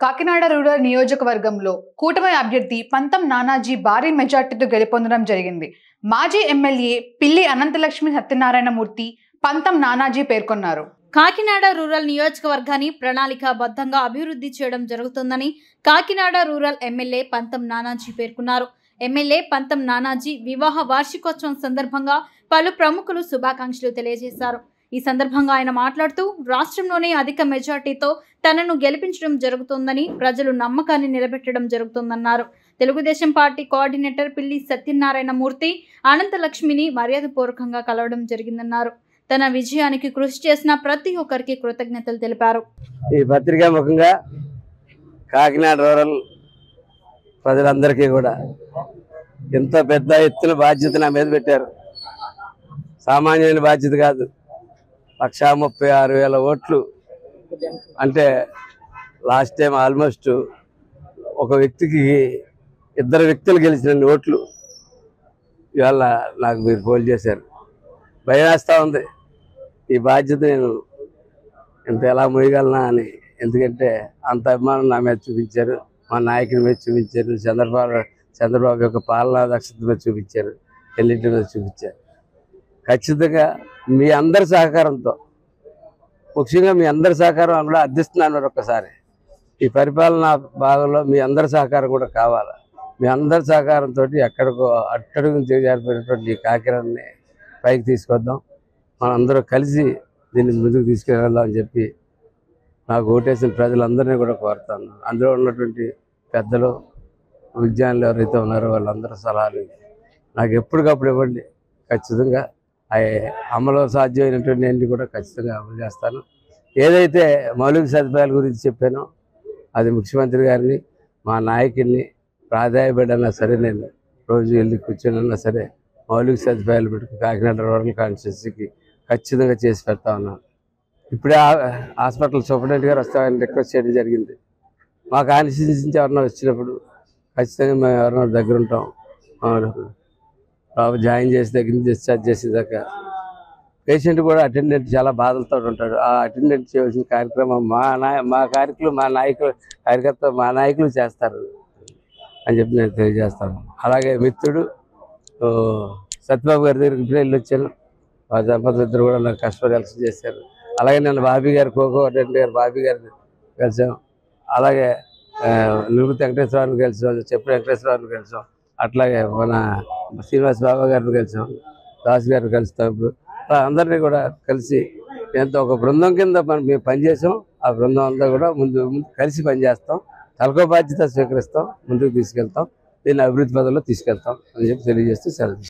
Kakinada rural నియోజకవర్గంలో కూటమి అభ్యర్థి పంతం నానాజీ భారీ మెజార్టీతో గెలుపొందడం జరిగింది. మాజీ ఎమ్మెల్యే పిల్లి అనంతలక్ష్మి సత్యనారాయణమూర్తి పంతం నానాజీ పేర్కొన్నారు. కాకినాడ రూరల్ నియోజకవర్గాన్ని ప్రణాళికాబద్ధంగా అభివృద్ధి చేయడం జరుగుతుందని కాకినాడ రూరల్ ఎమ్మెల్యే పంతం నానాజీ పేర్కొన్నారు. ఎమ్మెల్యే పంతం నానాజీ వివాహ వార్షికోత్సవం సందర్భంగా పలు ప్రముఖులు శుభాకాంక్షలు తెలియజేశారు. ఈ సందర్భంగా ఆయన మాట్లాడుతూ రాష్ట్రంలోనే అధిక మెజార్టీతో తనను గెలిపించడం జరుగుతుందని, ప్రజలు నమ్మకాన్ని నిలబెట్టడం జరుగుతుందన్నారు. తెలుగుదేశం పార్టీ కోఆర్డినేటర్ పిల్లి సత్యనారాయణమూర్తి అనంతలక్ష్మిని మర్యాదపూర్వకంగా కలవడం జరిగిందన్నారు. తన విజయానికి కృషి చేసిన ప్రతి ఒక్కరికి కృతజ్ఞతలు తెలిపారు. ఈ పత్రికా ముఖంగా కాకినాడ రూరల్ ప్రజలందరికీ కూడా ఎంత పెద్ద ఎత్తున బాధ్యత నా మీద పెట్టారు. సామాన్యమైన బాధ్యత కాదు. 136,000 ఓట్లు అంటే లాస్ట్ టైం ఆల్మోస్ట్ ఒక వ్యక్తికి 2 వ్యక్తులు గెలిచిన ఓట్లు ఇవాళ నాకు మీరు పోల్ చేశారు. భయం వేస్తూ ఉంది. ఈ బాధ్యత నేను ఇంత ఎలా మోయగలనా అని. ఎందుకంటే అంత అభిమానం నా మీద చూపించారు, మా నాయకుడి మీద చూపించారు, చంద్రబాబు యొక్క పాలనా దక్షత మీద చూపించారు, ఎన్నింటి మీద చూపించారు. ఖచ్చితంగా మీ అందరి సహకారంతో, ముఖ్యంగా మీ అందరి సహకారం కూడా అర్థిస్తున్నాను. ఒక్కసారి ఈ పరిపాలనా భాగంలో మీ అందరి సహకారం కూడా కావాలి. మీ అందరి సహకారంతో ఎక్కడికో అట్టడుగు చేరిపోయినటువంటి ఈ కాకినాడని పైకి తీసుకొద్దాం. మనం అందరూ కలిసి దీన్ని ముందుకు తీసుకెళ్దాం అని చెప్పి నాకు ఓటేసిన ప్రజలందరినీ కూడా కోరుతాను. అందులో ఉన్నటువంటి పెద్దలు, విజ్ఞానులు ఎవరైతే ఉన్నారో వాళ్ళందరూ సలహాలు నాకు ఎప్పటికప్పుడు ఇవ్వండి. ఖచ్చితంగా అమలు సాధ్యమైనటువంటి అన్ని కూడా ఖచ్చితంగా అమలు చేస్తాను. ఏదైతే మౌలిక సదుపాయాల గురించి చెప్పానో అది ముఖ్యమంత్రి గారిని, మా నాయకుడిని ప్రాధాయపడన్నా సరే, నేను రోజు వెళ్ళి కూర్చొని సరే మౌలిక సదుపాయాలు పెట్టుకుని కాకినాడ రూరల్ కాన్స్టిట్యున్సీకి ఖచ్చితంగా చేసి పెడతా ఉన్నాను. ఇప్పుడే హాస్పిటల్ సూపరింటెండెంట్ గారు వస్తామని రిక్వెస్ట్ చేయడం జరిగింది. మా కాన్స్టిట్యున్సీ నుంచి ఎవరన్నా వచ్చినప్పుడు ఖచ్చితంగా మేము ఎవరన్నా దగ్గర ఉంటాం. బాబు జాయిన్ చేసి దగ్గర నుంచి డిశ్చార్జ్ చేసేదాకా పేషెంట్ కూడా అటెండెంట్ చాలా బాధలతో ఉంటాడు. ఆ అటెండెంట్ చేయవలసిన కార్యక్రమం మా కార్యకర్త మా నాయకులు చేస్తారు అని చెప్పి నేను తెలియజేస్తాను. అలాగే మిత్రుడు సత్యబాబు గారి దగ్గరికి ఇప్పుడే వెళ్ళి వచ్చాను. ఆ దంపతులు ఇద్దరు కూడా నాకు కష్టపడి హెల్ప్ చేశారు. అలాగే నేను బాబీ గారు, కోఆర్డినేటర్ గారు బాబీ గారిని కలిసాం. అలాగే నివృత్తి వెంకటేశ్వరరావుని కలిసాం, చెప్పు వెంకటేశ్వరరావుని కలిసాం. అట్లాగే మన శ్రీనివాస్ బాబా గారిని కలిసాం, దాస్ గారిని కలుస్తాం. ఇప్పుడు అందరినీ కూడా కలిసి ఎంతో ఒక బృందం కింద మేము పనిచేసాం. ఆ బృందం అంతా కూడా ముందు కలిసి పనిచేస్తాం, తలకో బాధ్యత స్వీకరిస్తాం, ముందుకు తీసుకెళ్తాం, దీన్ని అభివృద్ధి పదంలో తీసుకెళ్తాం అని చెప్పి తెలియజేస్తూ సెలవు.